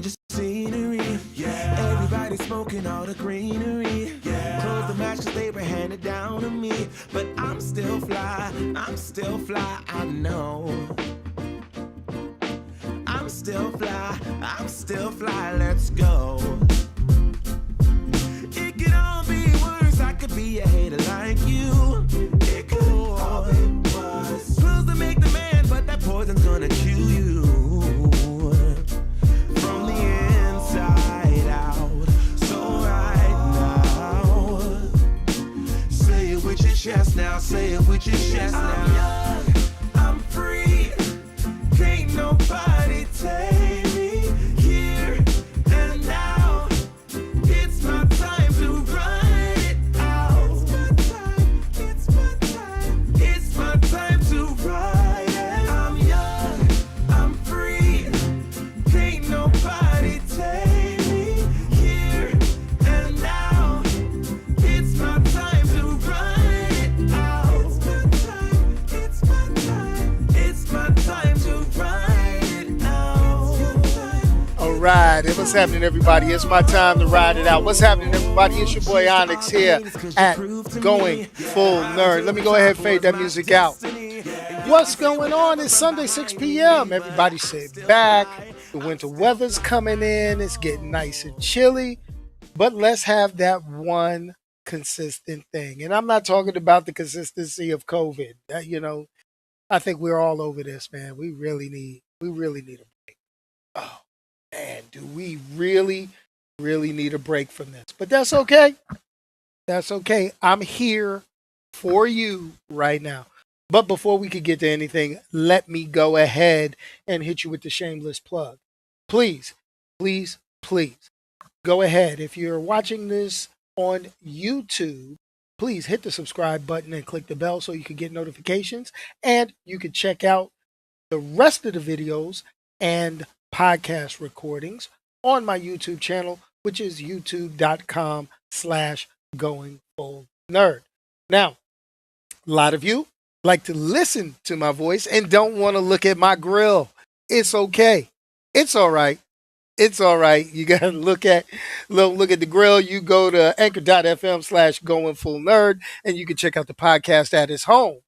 change the scenery. Yeah. Everybody smoking all the greenery. Yeah. Close the match 'cause they were handed down to me. But I'm still fly, I know. I'm still fly, let's go. It could all be worse, I could be a hater like you. It could all be worse. Pills to make the man, but that poison's gonna kill you. From the inside out, so right now. Say it with your chest now, say it with your chest now. I'm young, I'm free, can't nobody take me here and now. It's my time to run it out. It's my time to ride it. I'm young, I'm free, can't nobody take me here and now. It's my time to run it out. It's my time to ride it out. All right, and what's happening, everybody? It's my time to ride it out. What's happening, everybody? It's your boy Onyx here at Going Full Nerd. Let me go ahead and fade that music out. What's going on? It's Sunday, 6 p.m. Everybody sit back. The winter weather's coming in. It's getting nice and chilly. But let's have that one consistent thing. And I'm not talking about the consistency of COVID. I think we're all over this, man. We really need a break. Oh, man, do we really need a break from this? But that's okay. That's okay. I'm here for you right now. But before we could get to anything, let me go ahead and hit you with the shameless plug. Please go ahead. If you're watching this on YouTube, please hit the subscribe button and click the bell so you can get notifications. And you can check out the rest of the videos and podcast recordings on my YouTube channel, which is youtube.com/goingfullnerd. Now, a lot of you like to listen to my voice and don't want to look at my grill. It's okay. It's all right. It's all right. You got to look at the grill. You go to anchor.fm/goingfullnerd and you can check out the podcast at its home.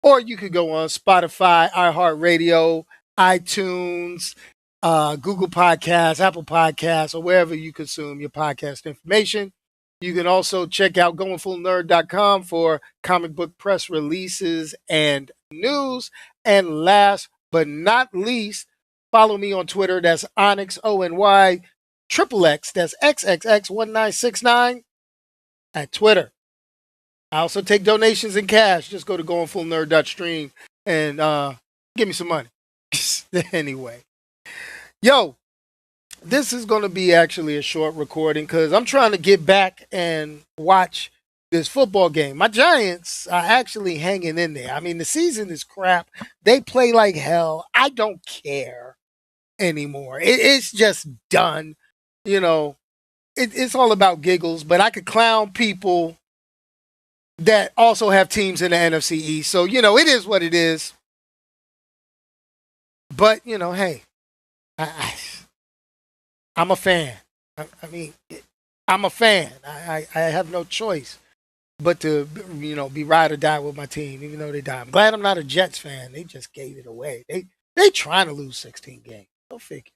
Or you could go on Spotify, iHeartRadio, iTunes, Google Podcasts, Apple Podcasts, or wherever you consume your podcast information. You can also check out goingfullnerd.com for comic book press releases and news. And last but not least, follow me on Twitter. That's Onyx, ONY, XXX, that's XXX1969 at Twitter. I also take donations in cash. Just go to goingfullnerd.stream and give me some money. Anyway. Yo, this is going to be actually a short recording because I'm trying to get back and watch this football game. My Giants are actually hanging in there. I mean, the season is crap. They play like hell. I don't care anymore. It's just done. It's all about giggles, but I could clown people that also have teams in the NFC East. So, it is what it is. But, hey, I'm a fan. I'm a fan. I have no choice but to, be ride or die with my team, even though they die. I'm glad I'm not a Jets fan. They just gave it away. They trying to lose 16 games. Go figure.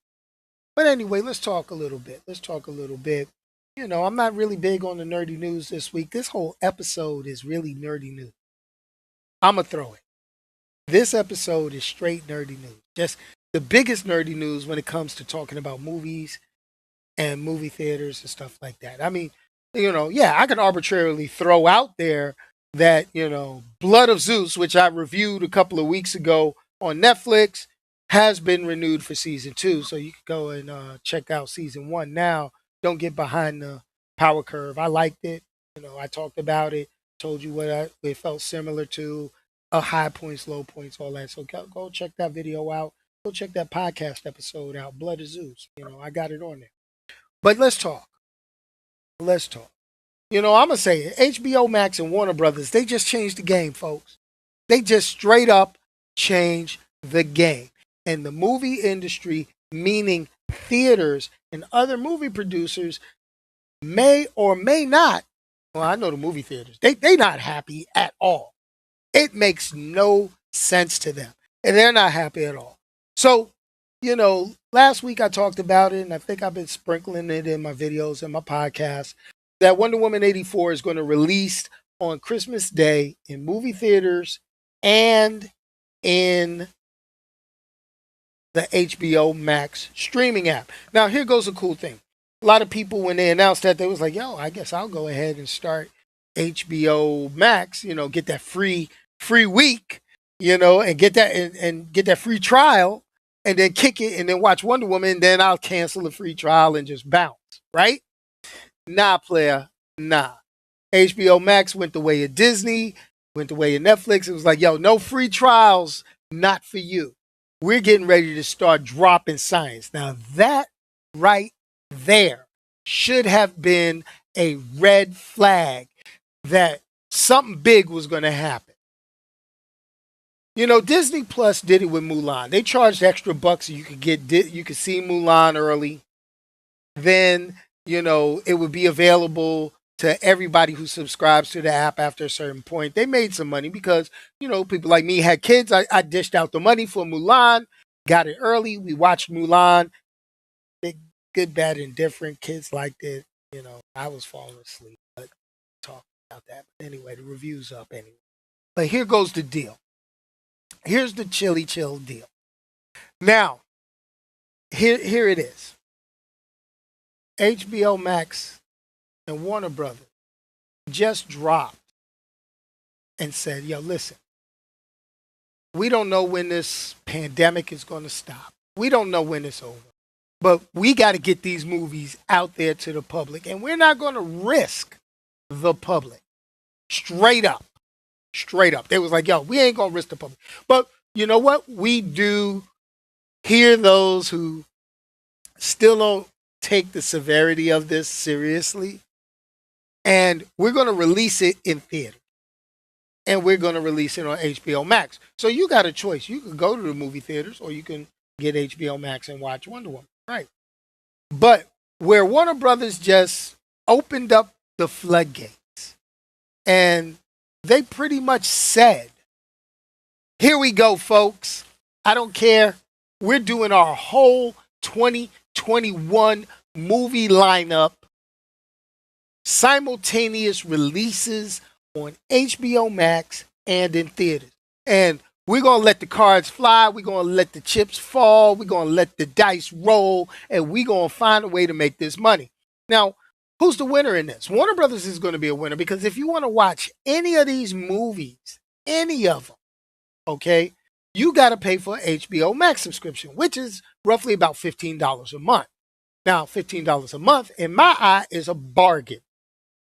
But anyway, let's talk a little bit. I'm not really big on the nerdy news this week. This whole episode is really nerdy news. I'm going to throw it. This episode is straight nerdy news. Just the biggest nerdy news when it comes to talking about movies and movie theaters and stuff like that. I mean, I can arbitrarily throw out there that, Blood of Zeus, which I reviewed a couple of weeks ago on Netflix, has been renewed for season 2. So you can go and check out season 1 now. Don't get behind the power curve. I liked it. I talked about it, told you what it felt similar to, high points, low points, all that. So go check that video out. Go check that podcast episode out, Blood of Zeus. I got it on there. But let's talk. I'm going to say it. HBO Max and Warner Brothers, they just changed the game, folks. They just straight up changed the game. And the movie industry, meaning theaters and other movie producers may or may not. Well, I know the movie theaters. They not happy at all. It makes no sense to them. And they're not happy at all. So, last week I talked about it, and I think I've been sprinkling it in my videos and my podcast, that Wonder Woman 84 is going to release on Christmas Day in movie theaters and in the HBO Max streaming app. Now, here goes a cool thing. A lot of people, when they announced that, they was like, yo, I guess I'll go ahead and start HBO Max, get that free week, and get that and get that free trial and then kick it and then watch Wonder Woman, and then I'll cancel the free trial and just bounce, right? Nah, player, nah. HBO Max went the way of Disney, went the way of Netflix. It was like, yo, no free trials, not for you. We're getting ready to start dropping science. Now, that right there should have been a red flag that something big was going to happen. Disney Plus did it with Mulan. They charged extra bucks so you could see Mulan early. Then, it would be available to everybody who subscribes to the app after a certain point. They made some money because, people like me had kids. I dished out the money for Mulan, got it early. We watched Mulan. Big, good, bad, and different. Kids liked it. I was falling asleep, but talk about that. But anyway, the review's up anyway. But here goes the deal. Here's the chilly chill deal. Now, here it is. HBO Max and Warner Brothers just dropped and said, yo, listen, we don't know when this pandemic is going to stop. We don't know when it's over. But we got to get these movies out there to the public. And we're not going to risk the public. Straight up. Straight up. They was like, yo, we ain't going to risk the public. But you know what? We do hear those who still don't take the severity of this seriously. And we're going to release it in theater. And we're going to release it on HBO Max. So you got a choice. You can go to the movie theaters or you can get HBO Max and watch Wonder Woman. Right. But where Warner Brothers just opened up the floodgates and they pretty much said, here we go, folks. I don't care. We're doing our whole 2021 movie lineup, simultaneous releases on HBO Max and in theaters. And we're going to let the cards fly. We're going to let the chips fall. We're going to let the dice roll. And we're going to find a way to make this money. Now, who's the winner in this? Warner Brothers is going to be a winner because if you want to watch any of these movies, any of them, okay, you got to pay for HBO Max subscription, which is roughly about $15 a month. Now, $15 a month, in my eye, is a bargain.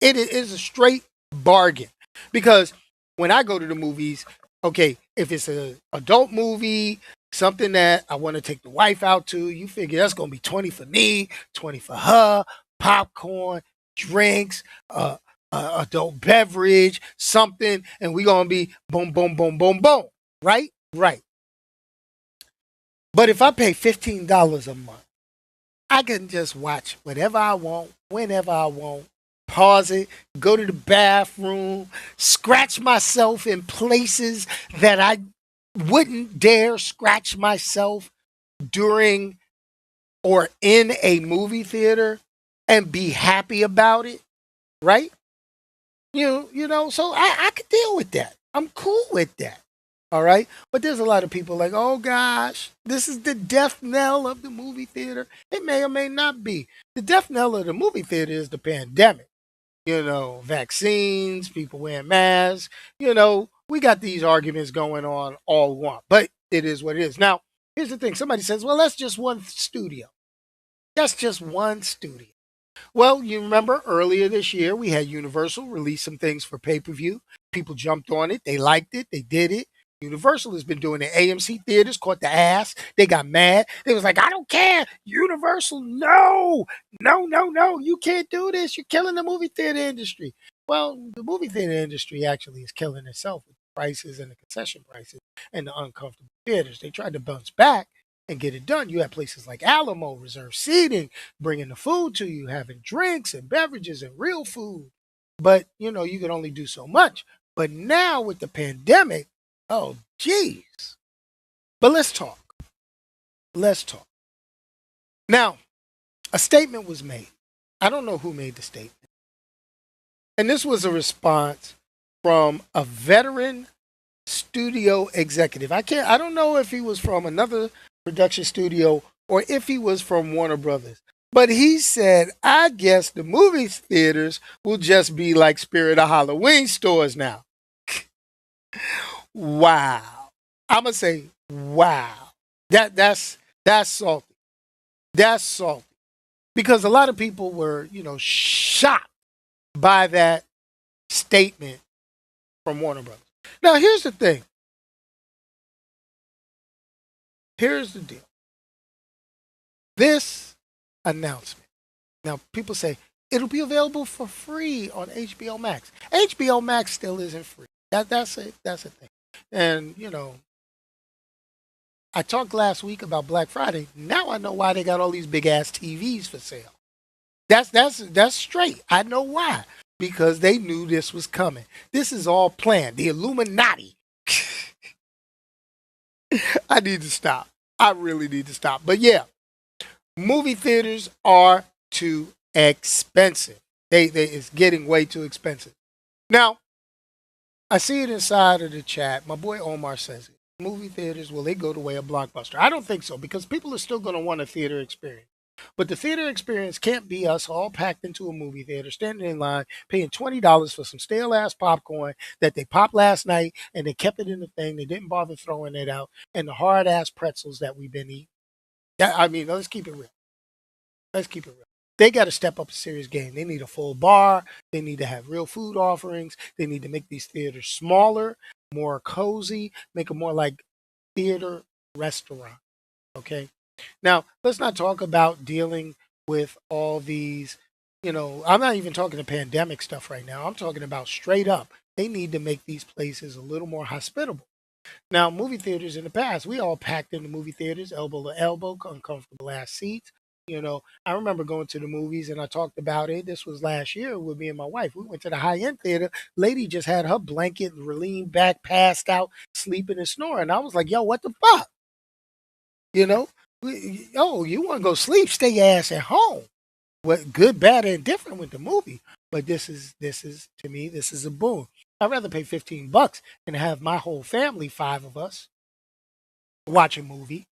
It is a straight bargain because when I go to the movies, okay, if it's an adult movie, something that I want to take the wife out to, you figure that's going to be 20 for me, 20 for her, popcorn, drinks, adult beverage, something, and we're going to be boom, boom, boom, boom, boom. Right? Right. But if I pay $15 a month, I can just watch whatever I want, whenever I want, pause it, go to the bathroom, scratch myself in places that I wouldn't dare scratch myself during or in a movie theater and be happy about it, right? So I could deal with that. I'm cool with that. All right. But there's a lot of people like, oh gosh, this is the death knell of the movie theater. It may or may not be. The death knell of the movie theater is the pandemic. Vaccines, people wearing masks. We got these arguments going on all one, but it is what it is. Now, here's the thing. Somebody says, well, that's just one studio. That's just one studio. Well, you remember earlier this year, we had Universal release some things for pay-per-view. People jumped on it. They liked it. They did it. Universal has been doing it. AMC theaters caught the ass. They got mad. They was like, I don't care. Universal, no. No, no, no. You can't do this. You're killing the movie theater industry. Well, the movie theater industry actually is killing itself with the prices and the concession prices and the uncomfortable theaters. They tried to bounce back, and get it done. You have places like Alamo, reserved seating, bringing the food to you, having drinks and beverages and real food. But, you can only do so much. But now with the pandemic, oh, geez. But let's talk. Let's talk. Now, a statement was made. I don't know who made the statement. And this was a response from a veteran studio executive. I don't know if he was from another production studio or if he was from Warner Brothers. But he said, I guess the movie theaters will just be like Spirit of Halloween stores now. Wow. I'm gonna say, wow. That's salty. That's salty. Because a lot of people were, shocked by that statement from Warner Brothers. Now here's the thing. Here's the deal. This announcement. Now people say it'll be available for free on HBO Max. HBO Max still isn't free. That's it. That's a thing. And I talked last week about Black Friday. Now I know why they got all these big ass TVs for sale. That's straight. I know why. Because they knew this was coming. This is all planned. The Illuminati. I need to stop. I really need to stop. But yeah, movie theaters are too expensive. They it's getting way too expensive. Now, I see it inside of the chat. My boy Omar says it. Movie theaters, will they go the way of Blockbuster? I don't think so because people are still going to want a theater experience. But the theater experience can't be us all packed into a movie theater, standing in line, paying $20 for some stale ass popcorn that they popped last night and they kept it in the thing. They didn't bother throwing it out, and the hard ass pretzels that we've been eating. Let's keep it real. Let's keep it real. They got to step up a serious game. They need a full bar. They need to have real food offerings. They need to make these theaters smaller, more cozy, make them more like theater restaurant. Okay. Now, let's not talk about dealing with all these, I'm not even talking the pandemic stuff right now. I'm talking about straight up. They need to make these places a little more hospitable. Now, movie theaters in the past, we all packed in the movie theaters, elbow to elbow, uncomfortable ass seats. I remember going to the movies and I talked about it. This was last year with me and my wife. We went to the high end theater. Lady just had her blanket leaned back, passed out, sleeping and snoring. I was like, yo, what the fuck? You know, you want to go sleep? Stay your ass at home. What good, bad, and different with the movie. But this is to me, this is a boon. I'd rather pay $15 and have my whole family, five of us, watch a movie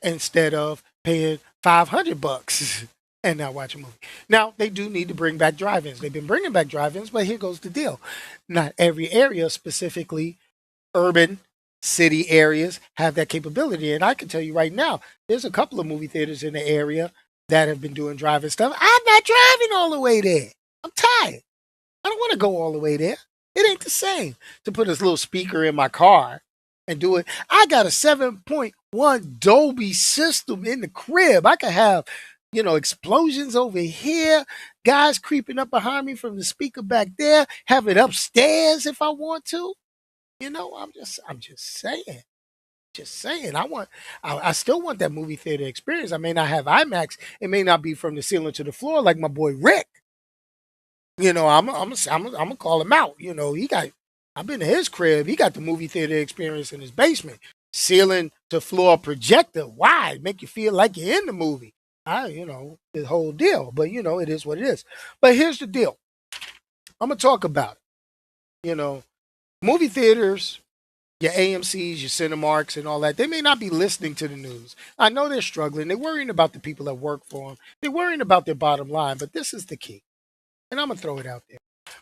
instead of paying $500 and not watch a movie. Now they do need to bring back drive-ins. They've been bringing back drive-ins, but here goes the deal: not every area, specifically urban city areas, have that capability. And I can tell you right now, there's a couple of movie theaters in the area that have been doing drive-in stuff. I'm not driving all the way there. I'm tired. I don't want to go all the way there. It ain't the same to put this little speaker in my car and do it. I got a 7.1 Dolby system in the crib. I could have, explosions over here, guys creeping up behind me from the speaker back there, have it upstairs if I want to. I'm just saying. Just saying. I still want that movie theater experience. I may not have IMAX. It may not be from the ceiling to the floor like my boy Rick. I'm gonna call him out. I've been to his crib. He got the movie theater experience in his basement, ceiling to floor projector, wide, make you feel like you're in the movie. The whole deal. But it is what it is. But here's the deal. I'm gonna talk about it. Movie theaters, your AMC's, your Cinemarks, and all that, they may not be listening to the news. I know they're struggling. They're worrying about the people that work for them. They're worrying about their bottom line. But this is the key. And I'm going to throw it out there.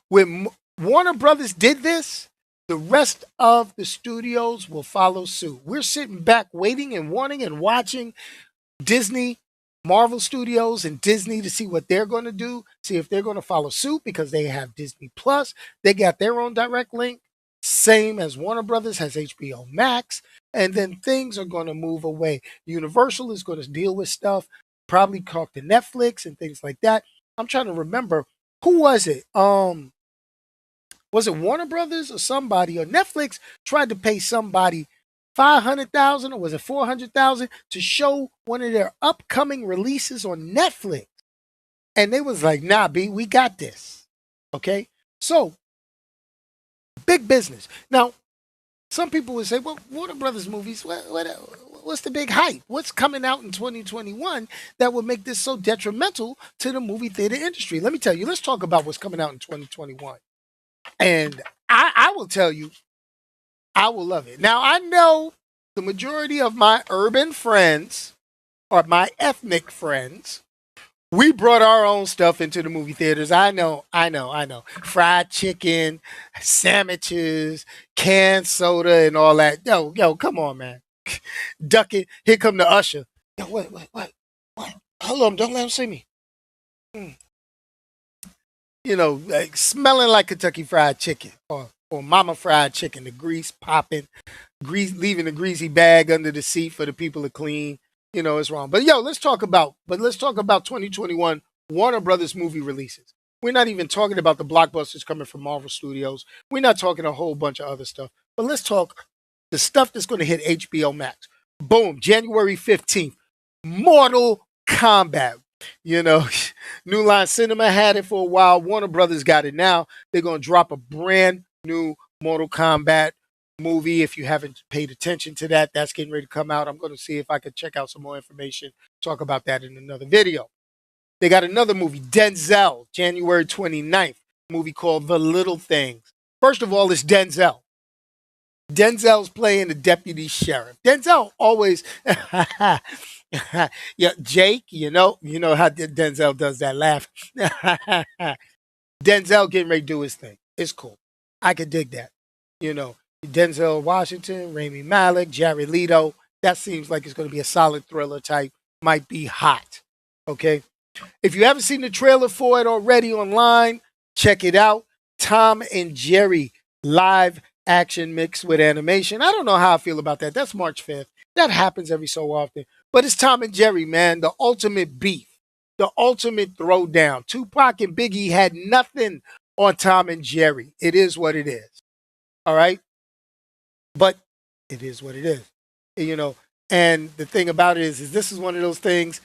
When Warner Brothers did this, the rest of the studios will follow suit. We're sitting back waiting and wanting and watching Disney, Marvel Studios, and Disney to see what they're going to do, see if they're going to follow suit because they have Disney Plus. They got their own direct link, same as Warner Brothers has HBO Max. And then things are going to move away. Universal is going to deal with stuff, probably talk to Netflix and things like that. I'm trying to remember. Who was it? Was it Warner Brothers or somebody or Netflix tried to pay somebody 500,000 or was it 400,000 to show one of their upcoming releases on Netflix. And they was like, nah, B, we got this. Okay? So, big business. Now, some people would say, well, Warner Brothers movies, what's the big hype? What's coming out in 2021 that would make this so detrimental to the movie theater industry? Let me tell you, let's talk about what's coming out in 2021. And I will tell you, I will love it. Now, I know the majority of my urban friends or my ethnic friends, we brought our own stuff into the movie theaters. I know. Fried chicken, sandwiches, canned soda, and all that. Yo, come on, man. Duck it. Here come the usher. Yo, what? Hold on, don't let him see me. Mm. Like smelling like Kentucky Fried Chicken or Mama Fried Chicken. The grease popping, leaving the greasy bag under the seat for the people to clean. It's wrong. But let's talk about 2021 Warner Brothers movie releases. We're not even talking about the blockbusters coming from Marvel Studios. We're not talking a whole bunch of other stuff. But let's talk the stuff that's going to hit HBO Max. Boom, January 15th. Mortal Kombat. New Line Cinema had it for a while. Warner Brothers got it now. They're going to drop a brand new Mortal Kombat movie. If you haven't paid attention to that, that's getting ready to come out. I'm going to see if I can check out some more information, talk about that in another video. They got another movie, Denzel, January 29th, movie called The Little Things. First of all, it's Denzel. Denzel's playing the deputy sheriff. Denzel always, yeah, Jake, you know how Denzel does that laugh. Denzel getting ready to do his thing. It's cool. I could dig that. Denzel Washington, Rami Malek, Jared Leto. That seems like it's going to be a solid thriller type. Might be hot. Okay. If you haven't seen the trailer for it already online, check it out. Tom and Jerry live action mixed with animation. I don't know how I feel about that. That's March 5th. That happens every so often. But it's Tom and Jerry, man. The ultimate beef. The ultimate throwdown. Tupac and Biggie had nothing on Tom and Jerry. It is what it is. All right? But it is what it is. And the thing about it is this is one of those things,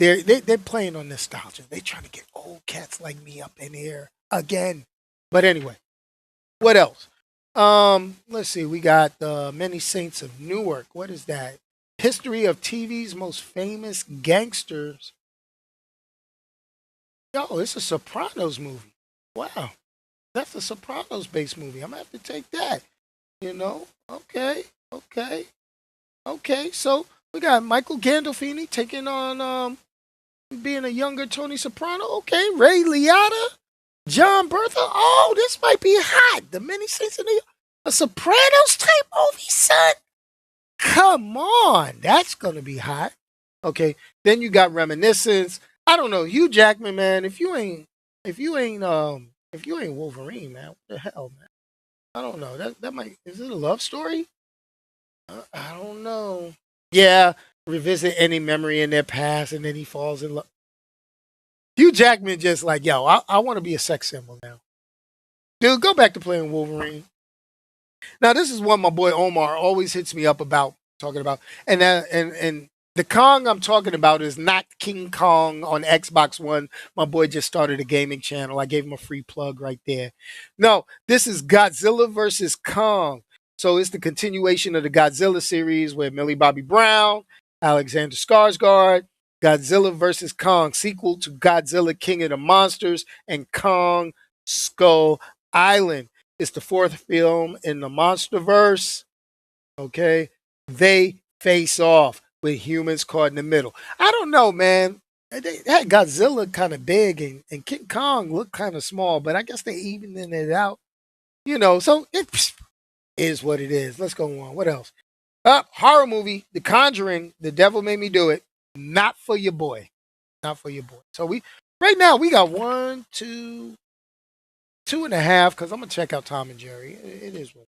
they're playing on nostalgia. They're trying to get old cats like me up in here again. But anyway, what else? Let's see. We got Many Saints of Newark. What is that? History of TV's most famous gangsters. Yo, it's a Sopranos movie. Wow. That's a Sopranos based movie. I'm going to have to take that. Okay. So we got Michael Gandolfini taking on being a younger Tony Soprano. Okay. Ray Liotta, John Bertha. Oh, this might be hot. The Many Saints of New York. A Sopranos type movie, son. Come on. That's gonna be hot. Okay. Then you got Reminiscence. I don't know. Hugh Jackman, man. If you ain't Wolverine, man, what the hell, man? I don't know. That might, is it a love story? I don't know. Yeah, revisit any memory in their past, and then he falls in love. Hugh Jackman just like, yo, I want to be a sex symbol now. Dude, go back to playing Wolverine. Now, this is one my boy Omar always hits me up about, talking about. And the Kong I'm talking about is not King Kong on Xbox One. My boy just started a gaming channel. I gave him a free plug right there. No, this is Godzilla versus Kong. So it's the continuation of the Godzilla series with Millie Bobby Brown, Alexander Skarsgård, Godzilla vs. Kong, sequel to Godzilla King of the Monsters and Kong Skull Island. It's the fourth film in the MonsterVerse. Okay. They face off with humans caught in the middle. I don't know, man. They had Godzilla kind of big and King Kong looked kind of small, but I guess they evening it out. So it is what it is. Let's go on. What else? Horror movie, The Conjuring, The Devil Made Me Do It. Not for your boy. Not for your boy. So right now we got 1, 2, 2.5, because I'm gonna check out Tom and Jerry. It is what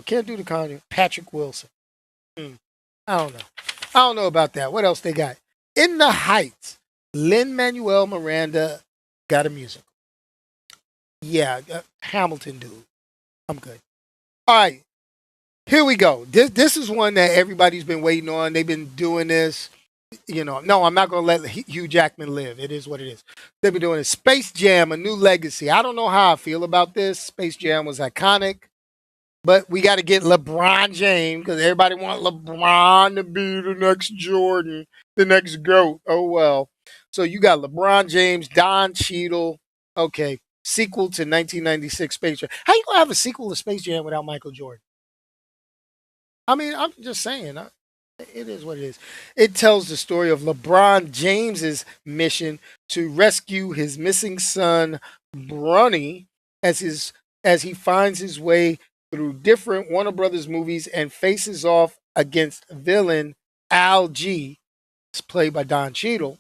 can't do The Conjuring. Patrick Wilson. I don't know. I don't know about that. What else they got? In the Heights. Lin-Manuel Miranda got a musical. Yeah, Hamilton dude. I'm good. All right. Here we go. This is one that everybody's been waiting on. They've been doing this. No, I'm not going to let Hugh Jackman live. It is what it is. They've been doing it. Space Jam, A New Legacy. I don't know how I feel about this. Space Jam was iconic, but we got to get LeBron James because everybody wants LeBron to be the next Jordan, the next GOAT. Oh, well. So you got LeBron James, Don Cheadle. Okay. Sequel to 1996 Space Jam. How you going to have a sequel to Space Jam without Michael Jordan? I mean, I'm just saying. It is what it is. It tells the story of LeBron James's mission to rescue his missing son, Bronny, as his as he finds his way through different Warner Brothers movies and faces off against villain Al G, played by Don Cheadle.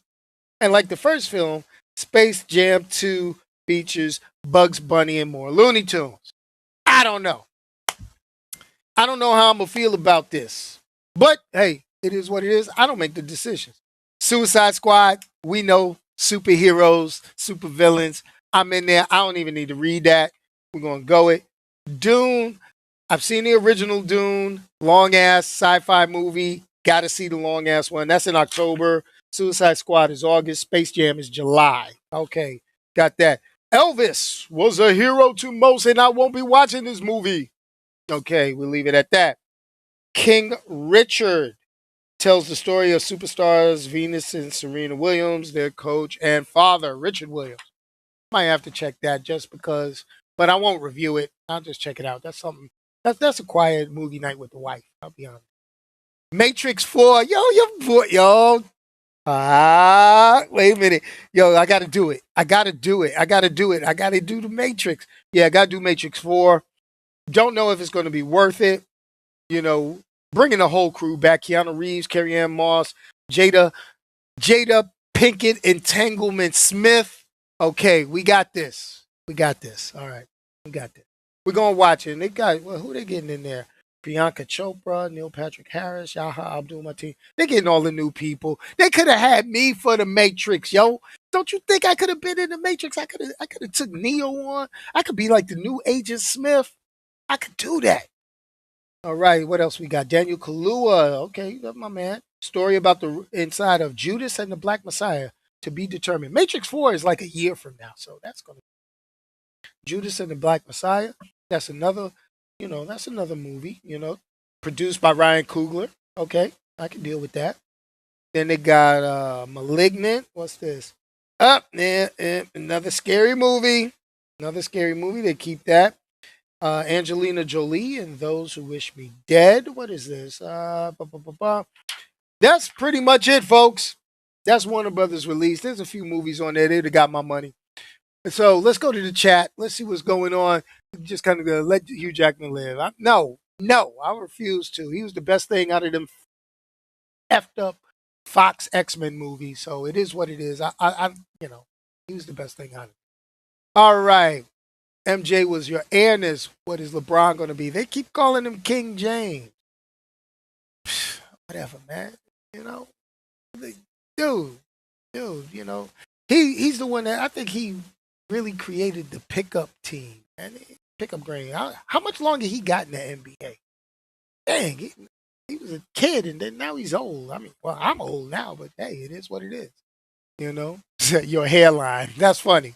And like the first film, Space Jam 2 features Bugs Bunny and more Looney Tunes. I don't know. I don't know how I'm gonna feel about this. But hey, it is what it is. I don't make the decisions. Suicide Squad, we know superheroes, supervillains. I'm in there. I don't even need to read that. We're gonna go it. Dune, I've seen the original Dune, long ass sci-fi movie. Gotta see the long ass one. That's in October. Suicide Squad is August. Space Jam is July. Okay, got that. Elvis was a hero to most, and I won't be watching this movie. Okay, we'll leave it at that. King Richard tells the story of superstars Venus and Serena Williams, their coach and father, Richard Williams. Might have to check that just because, but I won't review it. I'll just check it out. That's something. That's a quiet movie night with the wife. I'll be honest. Matrix 4, yo, your boy, yo. Wait a minute. Yo, I gotta do it. I gotta do it. I gotta do it. I gotta do the Matrix. Yeah, I gotta do Matrix 4. Don't know if it's gonna be worth it. You know, bringing the whole crew back: Keanu Reeves, Carrie Ann Moss, Jada Pinkett, Entanglement Smith. Okay, we got this. We got this. All right, we got this. We're gonna watch it. And they got who they getting in there? Priyanka Chopra, Neil Patrick Harris, Yaha Abdul Mateen. They getting all the new people. They could have had me for the Matrix, yo. Don't you think I could have been in the Matrix? I could have took Neo on. I could be like the new Agent Smith. I could do that. All right, what else we got? Daniel Kaluuya. Okay, that's my man. Story about the inside of Judas and the Black Messiah to be determined. Matrix 4 is like a year from now, so that's going to Judas and the Black Messiah. That's another, that's another movie, produced by Ryan Coogler. Okay, I can deal with that. Then they got Malignant. What's this? Up, another scary movie. Another scary movie. They keep that. Angelina Jolie and Those Who Wish Me Dead. What is this? That's pretty much it, folks. That's Warner Brothers release. There's a few movies on there. They'd have got my money. So let's go to the chat. Let's see what's going on. Just kind of let Hugh Jackman live. No, I refuse to. He was the best thing out of them effed up Fox X-Men movies. So it is what it is. He was the best thing out of it. All right. MJ was your airness. What is LeBron going to be? They keep calling him King James. Whatever, man. You know, dude, he's the one that I think he really created the pickup team and pickup game. How much longer he got in the NBA? Dang, he was a kid and then now he's old. I mean, well, I'm old now, but hey, it is what it is. You know, your hairline. That's funny.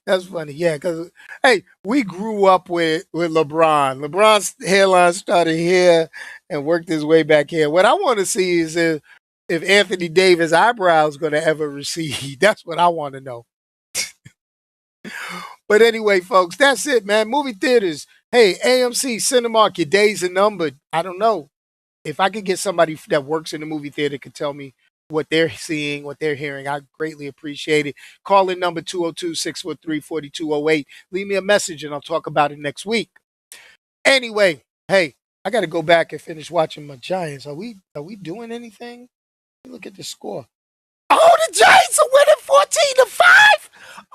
That's funny, yeah. Because hey, we grew up with LeBron. LeBron's hairline started here and worked his way back here. What I want to see is if Anthony Davis' eyebrows going to ever recede. That's what I want to know. But anyway, folks, that's it, man. Movie theaters. Hey, AMC, Cinemark, your days are numbered. I don't know if I could get somebody that works in the movie theater could tell me what they're seeing, what they're hearing. I greatly appreciate it. Call in number 202-643-4208. Leave me a message and I'll talk about it next week. Anyway, hey, I got to go back and finish watching my Giants. Are we doing anything? Look at the score. Oh, the Giants are winning 14-5.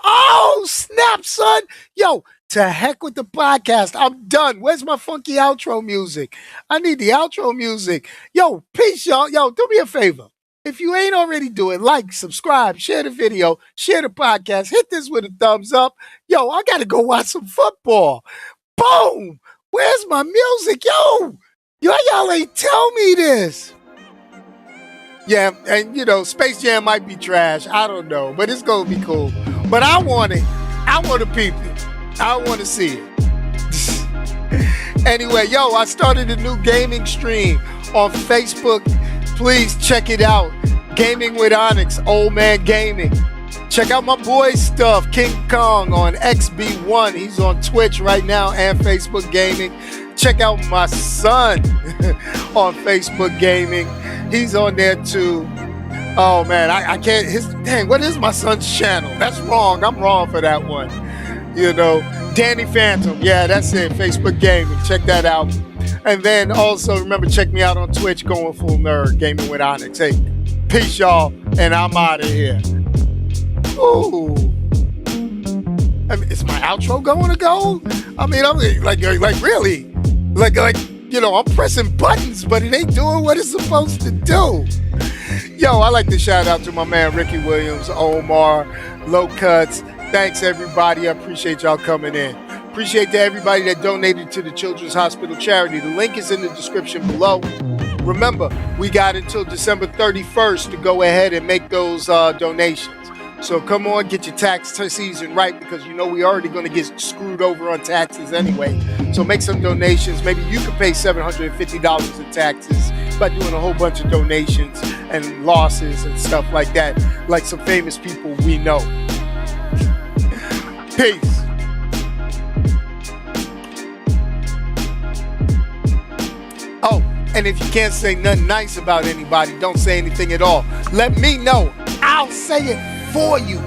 Oh, snap, son. Yo, to heck with the podcast. I'm done. Where's my funky outro music? I need the outro music. Yo, peace, y'all. Yo, do me a favor. If you ain't already doing, like, subscribe, share the video, share the podcast, hit this with a thumbs up. Yo, I got to go watch some football. Boom. Where's my music? Yo. Y'all ain't tell me this. Yeah, and you know, Space Jam might be trash. I don't know, but it's gonna be cool. But I want it. I want to peep it. I want to see it. Anyway, yo, I started a new gaming stream on Facebook. Please check it out. Gaming with Onyx, Old Man Gaming. Check out my boy's stuff, King Kong on XB1. He's on Twitch right now and Facebook Gaming. Check out my son on Facebook Gaming. He's on there too. Oh man, I can't. What is my son's channel? That's wrong. I'm wrong for that one. You know, Danny Phantom. Yeah, that's it. Facebook Gaming. Check that out. And then also remember, check me out on Twitch, Going Full Nerd, Gaming with Onyx. Hey, peace, y'all, and I'm out of here. Ooh. I mean, is my outro going to go? I mean, I'm like really? Like, you know, I'm pressing buttons, but it ain't doing what it's supposed to do. Yo, I like to shout out to my man Ricky Williams, Omar, Low Cuts. Thanks, everybody. I appreciate y'all coming in. Appreciate to everybody that donated to the Children's Hospital charity. The link is in the description below. Remember, we got until December 31st to go ahead and make those donations. So come on, get your tax season right, because you know we already going to get screwed over on taxes anyway. So make some donations. Maybe you can pay $750 in taxes by doing a whole bunch of donations and losses and stuff like that, like some famous people we know. Peace. Oh, and if you can't say nothing nice about anybody, don't say anything at all. Let me know. I'll say it for you.